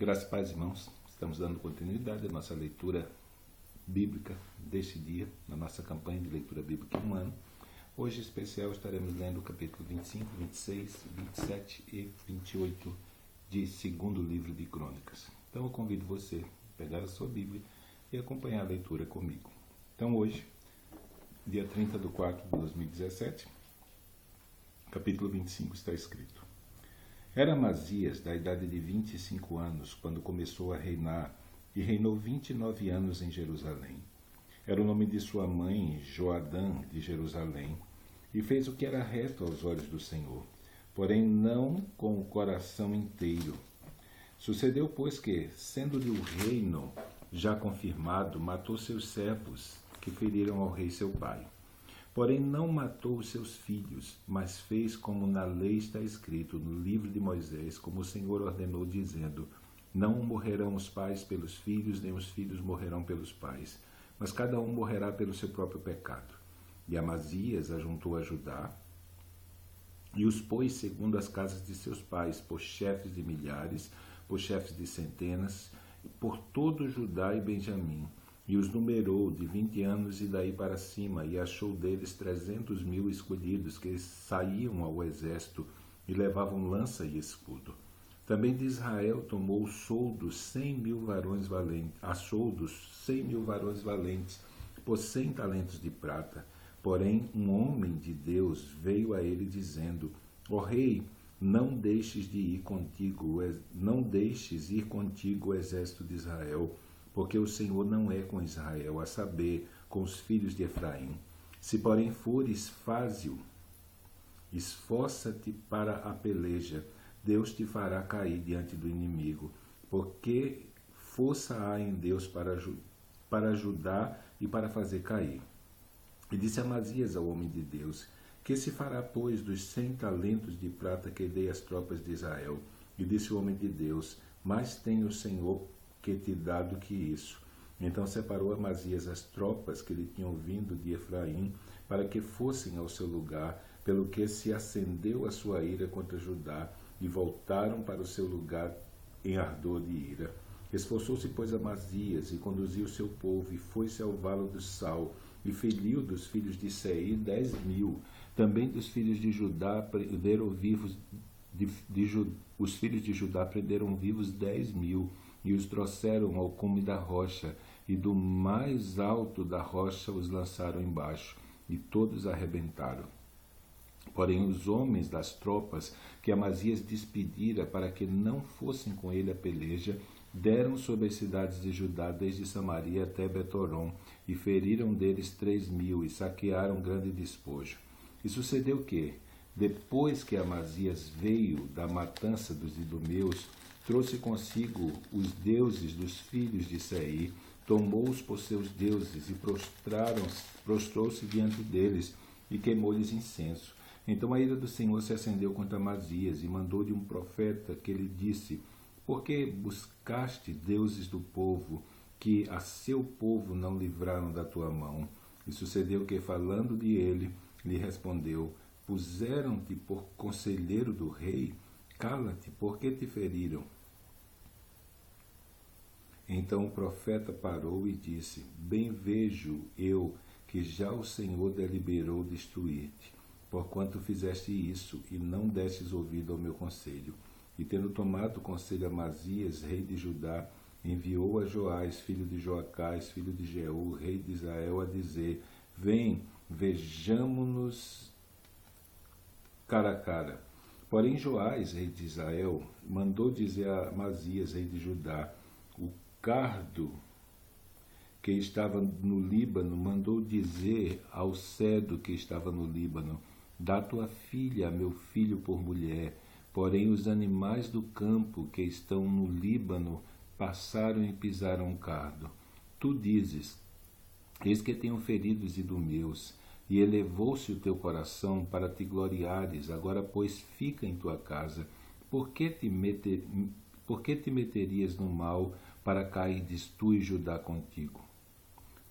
Graças e paz, irmãos. Estamos dando continuidade à nossa leitura bíblica deste dia, na nossa campanha de leitura bíblica em um ano. Hoje, em especial, estaremos lendo o capítulo 25, 26, 27 e 28 de segundo livro de Crônicas. Então, eu convido você a pegar a sua Bíblia e acompanhar a leitura comigo. Então, hoje, dia 30 de 4 de 2017, capítulo 25, está escrito: Era Amazias, da idade de 25 anos, quando começou a reinar, e reinou 29 anos em Jerusalém. Era o nome de sua mãe, Joadã, de Jerusalém, e fez o que era reto aos olhos do Senhor, porém não com o coração inteiro. Sucedeu, pois, que, sendo-lhe o reino já confirmado, matou seus servos, que feriram ao rei seu pai. Porém não matou os seus filhos, mas fez como na lei está escrito, no livro de Moisés, como o Senhor ordenou, dizendo: Não morrerão os pais pelos filhos, nem os filhos morrerão pelos pais, mas cada um morrerá pelo seu próprio pecado. E Amazias ajuntou a Judá, e os pôs segundo as casas de seus pais, por chefes de milhares, por chefes de centenas, por todo Judá e Benjamim, e os numerou de 20 anos e daí para cima, e achou deles 300.000 escolhidos, que saíam ao exército e levavam lança e escudo. Também de Israel tomou soldos 100.000 varões valentes, a soldos 100.000 varões valentes, por 100 talentos de prata. Porém, um homem de Deus veio a ele dizendo: Ó rei, não deixes ir contigo o exército de Israel, porque o Senhor não é com Israel, a saber, com os filhos de Efraim. Se porém fores, faze-o. Esforça-te para a peleja, Deus te fará cair diante do inimigo, porque força há em Deus para ajudar e para fazer cair. E disse Amazias ao homem de Deus: Que se fará, pois, dos 100 talentos de prata que dei às tropas de Israel? E disse o homem de Deus: Mais tem o Senhor que te dá do que isso. Então separou Amazias as tropas que lhe tinham vindo de Efraim, para que fossem ao seu lugar, pelo que se acendeu a sua ira contra Judá, e voltaram para o seu lugar em ardor de ira. Esforçou-se, pois, Amazias, e conduziu o seu povo, e foi-se ao vale do Sal, e feriu dos filhos de Seir 10.000. Também dos filhos de Judá prenderam vivos, os filhos de Judá prenderam vivos 10.000, e os trouxeram ao cume da rocha, e do mais alto da rocha os lançaram embaixo, e todos arrebentaram. Porém os homens das tropas que Amazias despedira para que não fossem com ele a peleja, deram sobre as cidades de Judá, desde Samaria até Betorom, e feriram deles 3.000, e saquearam grande despojo. E sucedeu que, depois que Amazias veio da matança dos idumeus, trouxe consigo os deuses dos filhos de Seir, tomou-os por seus deuses, e prostrou-se diante deles, e queimou-lhes incenso. Então a ira do Senhor se acendeu contra Amazias, e mandou-lhe um profeta que lhe disse: Por que buscaste deuses do povo, que a seu povo não livraram da tua mão? E sucedeu que, falando de ele, lhe respondeu: Puseram-te por conselheiro do rei? Cala-te, por que te feriram? Então o profeta parou e disse: Bem vejo eu que já o Senhor deliberou destruir-te, porquanto fizeste isso, e não destes ouvido ao meu conselho. E tendo tomado conselho Amazias, rei de Judá, enviou a Joás, filho de Joacás, filho de Jeú, rei de Israel, a dizer: Vem, vejamo-nos cara a cara. Porém Joás, rei de Israel, mandou dizer a Amazias, rei de Judá: O cardo que estava no Líbano mandou dizer ao cedro que estava no Líbano: Dá tua filha a meu filho por mulher. Porém os animais do campo que estão no Líbano passaram e pisaram o cardo. Tu dizes: Eis que tenho ferido os idumeus, e elevou-se o teu coração para te gloriares. Agora, pois, fica em tua casa. Por que te meterias no mal, para cairdes tu e Judá contigo?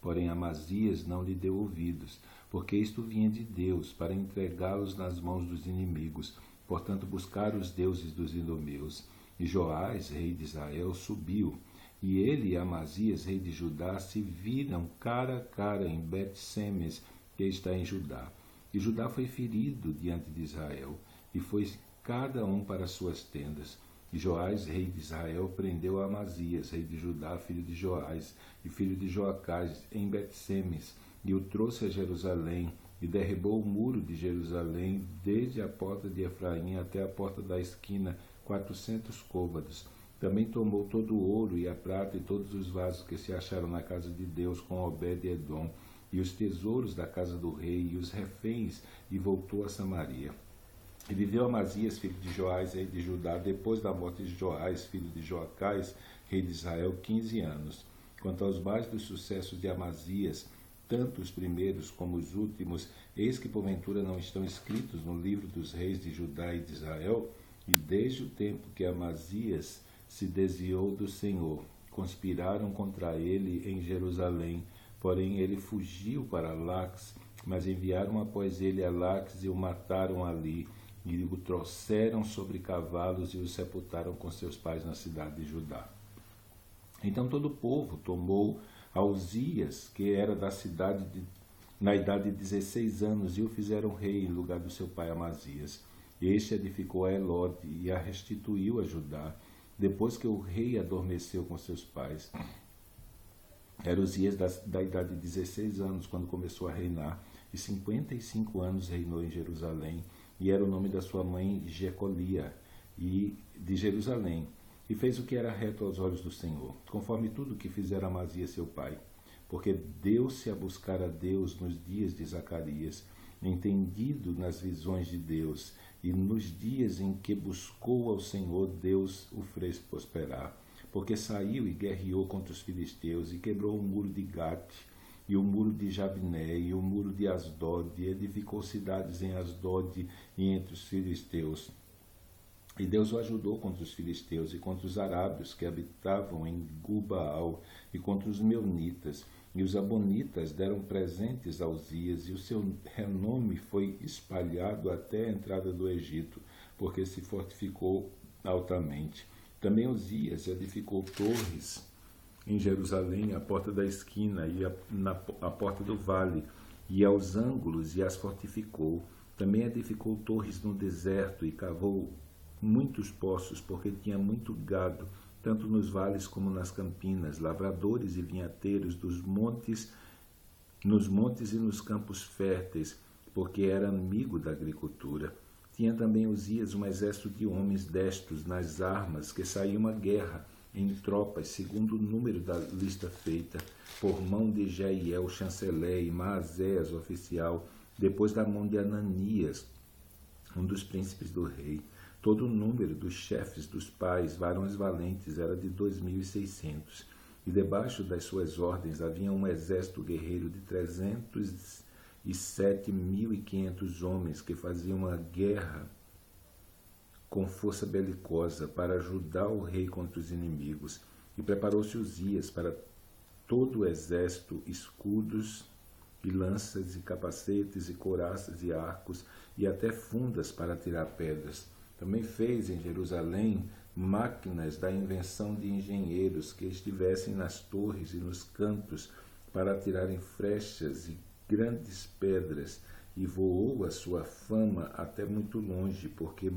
Porém Amazias não lhe deu ouvidos, porque isto vinha de Deus, para entregá-los nas mãos dos inimigos. Portanto buscaram os deuses dos idumeus. E Joás, rei de Israel, subiu, e ele e Amazias, rei de Judá, se viram cara a cara em Bet-Semes, que está em Judá. E Judá foi ferido diante de Israel, e foi cada um para suas tendas. E Joás, rei de Israel, prendeu Amazias, rei de Judá, filho de Joás, e filho de Joacás, em Bet-Semes, e o trouxe a Jerusalém, e derribou o muro de Jerusalém, desde a porta de Efraim até a porta da esquina, 400 côvados. Também tomou todo o ouro e a prata e todos os vasos que se acharam na casa de Deus com Obed-edom, e os tesouros da casa do rei, e os reféns, e voltou a Samaria. E viveu Amazias, filho de Joás, rei de Judá, depois da morte de Joás, filho de Joacás, rei de Israel, 15 anos. Quanto aos mais dos sucessos de Amazias, tanto os primeiros como os últimos, eis que porventura não estão escritos no livro dos reis de Judá e de Israel? E desde o tempo que Amazias se desviou do Senhor, conspiraram contra ele em Jerusalém, porém ele fugiu para Laques, mas enviaram após ele a Laques e o mataram ali, e o trouxeram sobre cavalos e o sepultaram com seus pais na cidade de Judá. Então todo o povo tomou a Uzias, que era da cidade na idade de 16 anos, e o fizeram rei em lugar do seu pai Amazias. Este edificou a Elode e a restituiu a Judá, depois que o rei adormeceu com seus pais. Era Uzias da idade de 16 anos quando começou a reinar, e 55 anos reinou em Jerusalém, e era o nome da sua mãe Jecolia, e de Jerusalém. E fez o que era reto aos olhos do Senhor, conforme tudo que fizera Amazias seu pai, porque deu-se a buscar a Deus nos dias de Zacarias, entendido nas visões de Deus, e nos dias em que buscou ao Senhor, Deus o fez prosperar, porque saiu e guerreou contra os filisteus, e quebrou o muro de Gate, e o muro de Jabné, e o muro de Asdod, e edificou cidades em Asdod e entre os filisteus. E Deus o ajudou contra os filisteus e contra os arábios que habitavam em Gubaal e contra os meunitas. E os abonitas deram presentes a Uzias, e o seu renome foi espalhado até a entrada do Egito, porque se fortificou altamente. Também Uzias edificou torres em Jerusalém, à porta da esquina e à porta do vale, e aos ângulos, e as fortificou. Também edificou torres no deserto e cavou muitos poços, porque tinha muito gado, tanto nos vales como nas campinas, lavradores e vinhateiros nos montes e nos campos férteis, porque era amigo da agricultura. Tinha também Uzias um exército de homens destros nas armas, que saíam à guerra em tropas, segundo o número da lista feita, por mão de Jeiel, chanceler, e Maazéas, oficial, depois da mão de Ananias, um dos príncipes do rei. Todo o número dos chefes dos pais, varões valentes, era de 2.600, e debaixo das suas ordens havia um exército guerreiro de 307.500 homens que faziam a guerra com força belicosa para ajudar o rei contra os inimigos. E preparou-se Uzias para todo o exército, escudos e lanças e capacetes e couraças e arcos e até fundas para tirar pedras. Também fez em Jerusalém máquinas da invenção de engenheiros que estivessem nas torres e nos cantos para atirarem flechas e grandes pedras, e voou a sua fama até muito longe, porque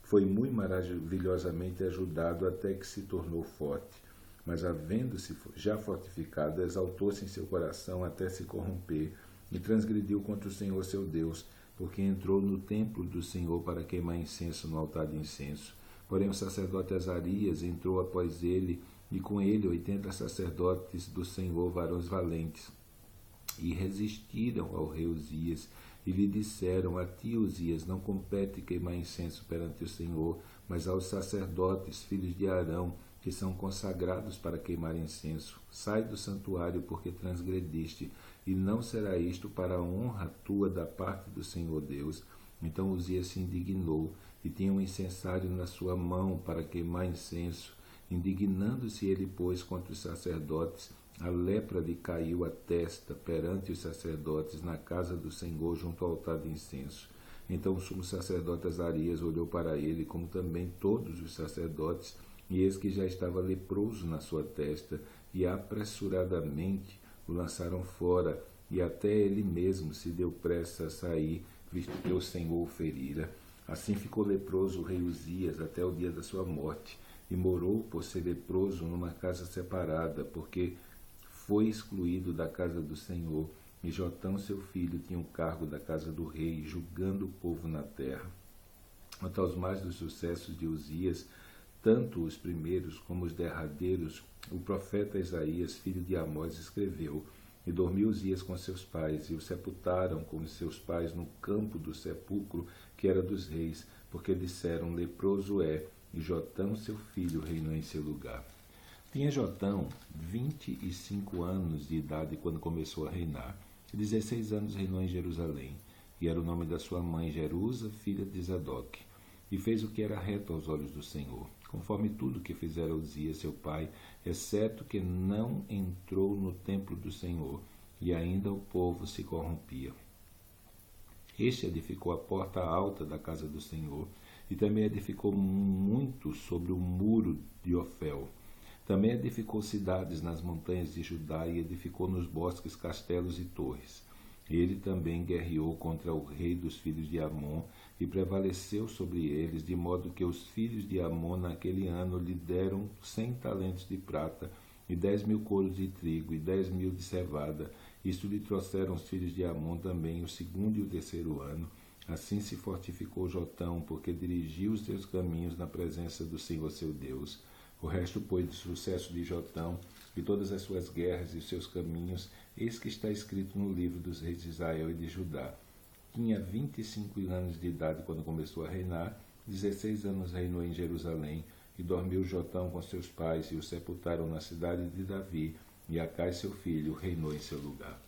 foi muito maravilhosamente ajudado até que se tornou forte. Mas, havendo-se já fortificado, exaltou-se em seu coração até se corromper, e transgrediu contra o Senhor seu Deus, porque entrou no templo do Senhor para queimar incenso no altar de incenso. Porém o sacerdote Azarias entrou após ele, e com ele 80 sacerdotes do Senhor, varões valentes, e resistiram ao rei Uzias, e lhe disseram: a ti, Uzias, não compete queimar incenso perante o Senhor, mas aos sacerdotes, filhos de Arão, que são consagrados para queimar incenso. Sai do santuário, porque transgrediste, e não será isto para a honra tua da parte do Senhor Deus. Então Uzias se indignou, e tinha um incensário na sua mão para queimar incenso. Indignando-se ele, pois, contra os sacerdotes, a lepra lhe caiu à testa perante os sacerdotes na casa do Senhor, junto ao altar de incenso. Então o sumo sacerdote Azarias olhou para ele, como também todos os sacerdotes, e eis que já estava leproso na sua testa, e apressuradamente o lançaram fora, e até ele mesmo se deu pressa a sair, visto que o Senhor o ferira. Assim ficou leproso o rei Uzias até o dia da sua morte, e morou por ser leproso numa casa separada, porque foi excluído da casa do Senhor, e Jotão seu filho tinha o cargo da casa do rei, julgando o povo na terra. Quanto aos mais dos sucessos de Uzias, tanto os primeiros como os derradeiros, o profeta Isaías, filho de Amós, escreveu: E dormiu Uzias com seus pais, e o sepultaram com os seus pais no campo do sepulcro, que era dos reis, porque disseram: Leproso é, e Jotão seu filho reinou em seu lugar. Tinha Jotão 25 anos de idade quando começou a reinar, e 16 anos reinou em Jerusalém, e era o nome da sua mãe Jerusa, filha de Zadok. E fez o que era reto aos olhos do Senhor, conforme tudo que fizera Uzias seu pai, exceto que não entrou no templo do Senhor, e ainda o povo se corrompia. Este edificou a porta alta da casa do Senhor, e também edificou muito sobre o muro de Ofel. Também edificou cidades nas montanhas de Judá, e edificou nos bosques castelos e torres. Ele também guerreou contra o rei dos filhos de Amon, e prevaleceu sobre eles, de modo que os filhos de Amon naquele ano lhe deram 100 talentos de prata, e 10.000 coros de trigo, e 10.000 de cevada. Isto lhe trouxeram os filhos de Amon também o segundo e o terceiro ano. Assim se fortificou Jotão, porque dirigiu os seus caminhos na presença do Senhor seu Deus. O resto, pois, do sucesso de Jotão, e todas as suas guerras e os seus caminhos, eis que está escrito no livro dos reis de Israel e de Judá. Tinha 25 anos de idade quando começou a reinar, 16 anos reinou em Jerusalém, e dormiu Jotão com seus pais, e o sepultaram na cidade de Davi, e Acais seu filho reinou em seu lugar.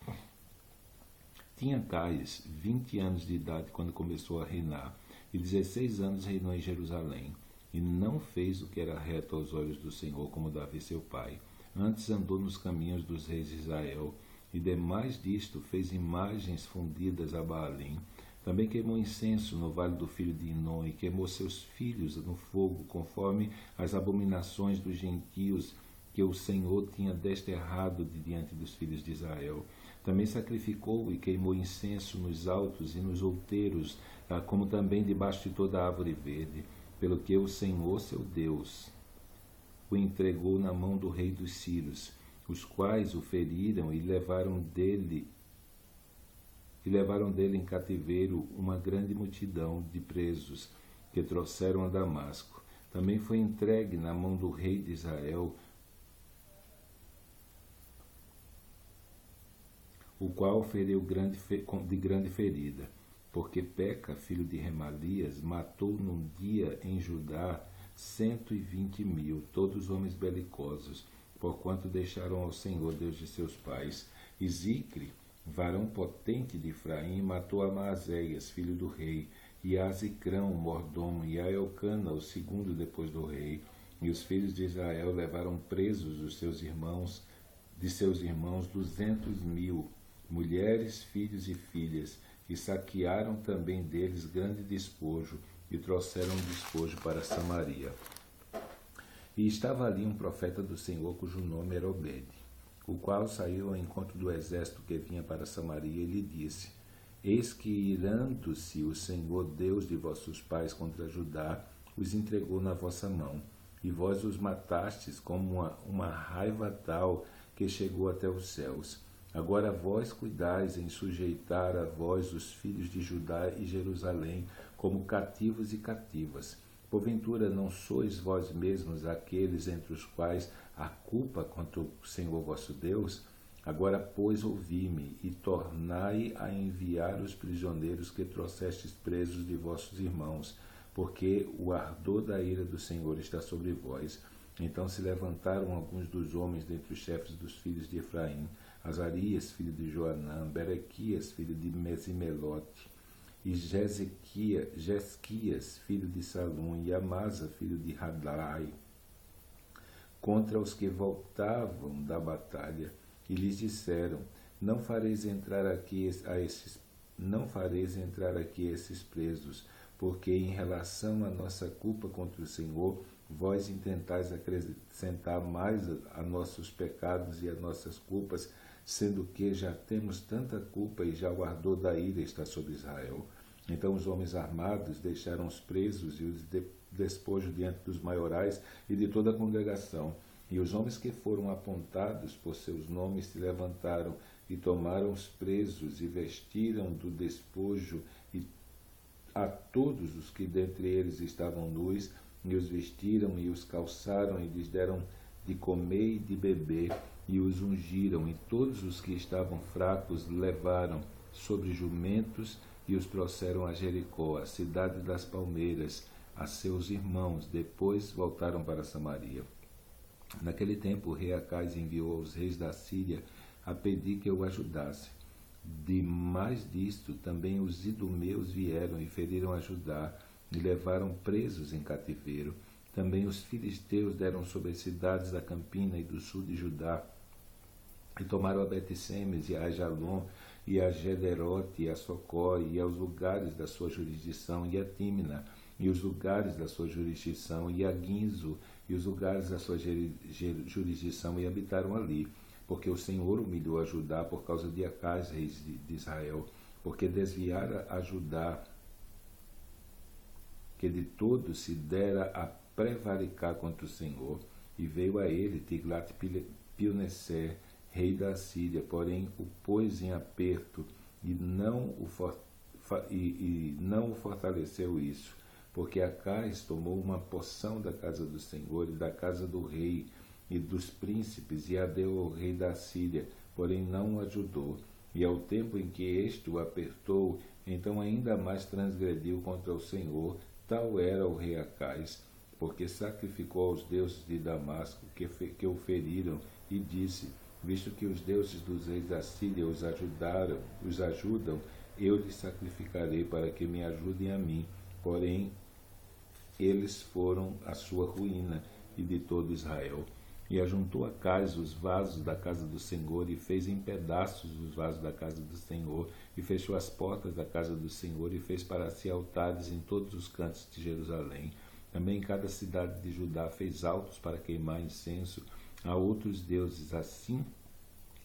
Tinha Acais 20 anos de idade quando começou a reinar, e 16 anos reinou em Jerusalém, e não fez o que era reto aos olhos do Senhor, como Davi seu pai. Antes andou nos caminhos dos reis de Israel, e demais disto fez imagens fundidas a Baalim. Também queimou incenso no vale do filho de Inom, e queimou seus filhos no fogo, conforme as abominações dos gentios que o Senhor tinha desterrado de diante dos filhos de Israel. Também sacrificou e queimou incenso nos altos e nos outeiros, como também debaixo de toda a árvore verde, pelo que o Senhor seu Deus o entregou na mão do rei dos Sírios, os quais o feriram e levaram dele em cativeiro uma grande multidão de presos que trouxeram a Damasco. Também foi entregue na mão do rei de Israel, o qual feriu de grande ferida, porque Peca, filho de Remalias, matou num dia em Judá 120.000, todos homens belicosos, porquanto deixaram ao Senhor, Deus de seus pais. E Zicre, varão potente de Efraim, matou a Maazéias, filho do rei, e a Zicrão, o mordomo, e a Elcana, o segundo depois do rei. E os filhos de Israel levaram presos de seus irmãos 200.000, mulheres, filhos e filhas, e saquearam também deles grande despojo, e trouxeram despojo para Samaria. E estava ali um profeta do Senhor, cujo nome era Obed, o qual saiu ao encontro do exército que vinha para Samaria, e lhe disse: Eis que, irando-se o Senhor, Deus de vossos pais, contra Judá, os entregou na vossa mão, e vós os matastes como uma raiva tal que chegou até os céus. Agora vós cuidais em sujeitar a vós os filhos de Judá e Jerusalém como cativos e cativas. Porventura não sois vós mesmos aqueles entre os quais há culpa contra o Senhor vosso Deus? Agora, pois, ouvi-me, e tornai a enviar os prisioneiros que trouxestes presos de vossos irmãos, porque o ardor da ira do Senhor está sobre vós. Então se levantaram alguns dos homens dentre os chefes dos filhos de Efraim, Azarias, filho de Joanã, Berequias, filho de Mesimelote, e Jesquias, filho de Salum, e Amasa, filho de Hadlai, contra os que voltavam da batalha, e lhes disseram: Não fareis entrar aqui a esses não fareis entrar aqui esses presos, porque em relação à nossa culpa contra o Senhor, vós intentais acrescentar mais a nossos pecados e a nossas culpas, sendo que já temos tanta culpa e já o ardor da ira está sobre Israel. Então os homens armados deixaram os presos e os despojos diante dos maiorais e de toda a congregação. E os homens que foram apontados por seus nomes se levantaram e tomaram os presos e vestiram do despojo e a todos os que dentre eles estavam nus, e os vestiram e os calçaram e lhes deram de comer e de beber, e os ungiram, e todos os que estavam fracos levaram sobre jumentos e os trouxeram a Jericó, a cidade das palmeiras, a seus irmãos. Depois voltaram para Samaria. Naquele tempo o rei Acais enviou aos reis da Síria a pedir que o ajudasse. Demais disto, também os idumeus vieram e feriram a Judá e levaram presos em cativeiro. Também os filisteus deram sobre as cidades da campina e do sul de Judá, e tomaram a Bet-Semes e a Ajalon, e a Gederote, e a Socó, e aos lugares da sua jurisdição, e a Tímina, e os lugares da sua jurisdição, e a Guinzo, e os lugares da sua jurisdição, e habitaram ali, porque o Senhor humilhou a Judá por causa de Acais, rei de Israel, porque desviara a Judá, que de todo se dera a prevaricar contra o Senhor, e veio a ele Tiglat-Pilneser, rei da Assíria, porém o pôs em aperto e não o fortaleceu isso, porque Acais tomou uma porção da casa do Senhor e da casa do rei e dos príncipes e a deu ao rei da Assíria, porém não o ajudou. E ao tempo em que este o apertou, então ainda mais transgrediu contra o Senhor. Tal era o rei Acais, porque sacrificou aos deuses de Damasco, que o feriram, e disse: visto que os deuses dos reis da Síria os ajudam, eu lhes sacrificarei para que me ajudem a mim. Porém, eles foram a sua ruína e de todo Israel. E ajuntou Acais os vasos da casa do Senhor, e fez em pedaços os vasos da casa do Senhor, e fechou as portas da casa do Senhor, e fez para si altares em todos os cantos de Jerusalém. Também em cada cidade de Judá fez altos para queimar incenso a outros deuses. Assim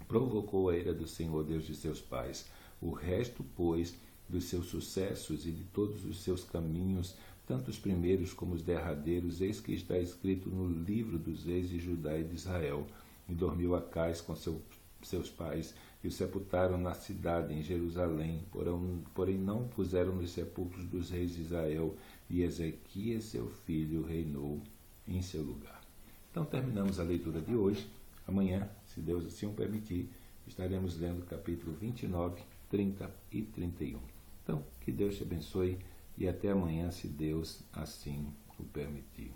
provocou a ira do Senhor, Deus de seus pais. O resto, pois, dos seus sucessos e de todos os seus caminhos, tanto os primeiros como os derradeiros, eis que está escrito no livro dos reis de Judá e de Israel. E dormiu Acais com seus pais, e o sepultaram na cidade, em Jerusalém, porém não puseram nos sepulcros dos reis de Israel, e Ezequias, seu filho, reinou em seu lugar. Então terminamos a leitura de hoje. Amanhã, se Deus assim o permitir, estaremos lendo capítulo 29, 30 e 31. Então, que Deus te abençoe e até amanhã, se Deus assim o permitir.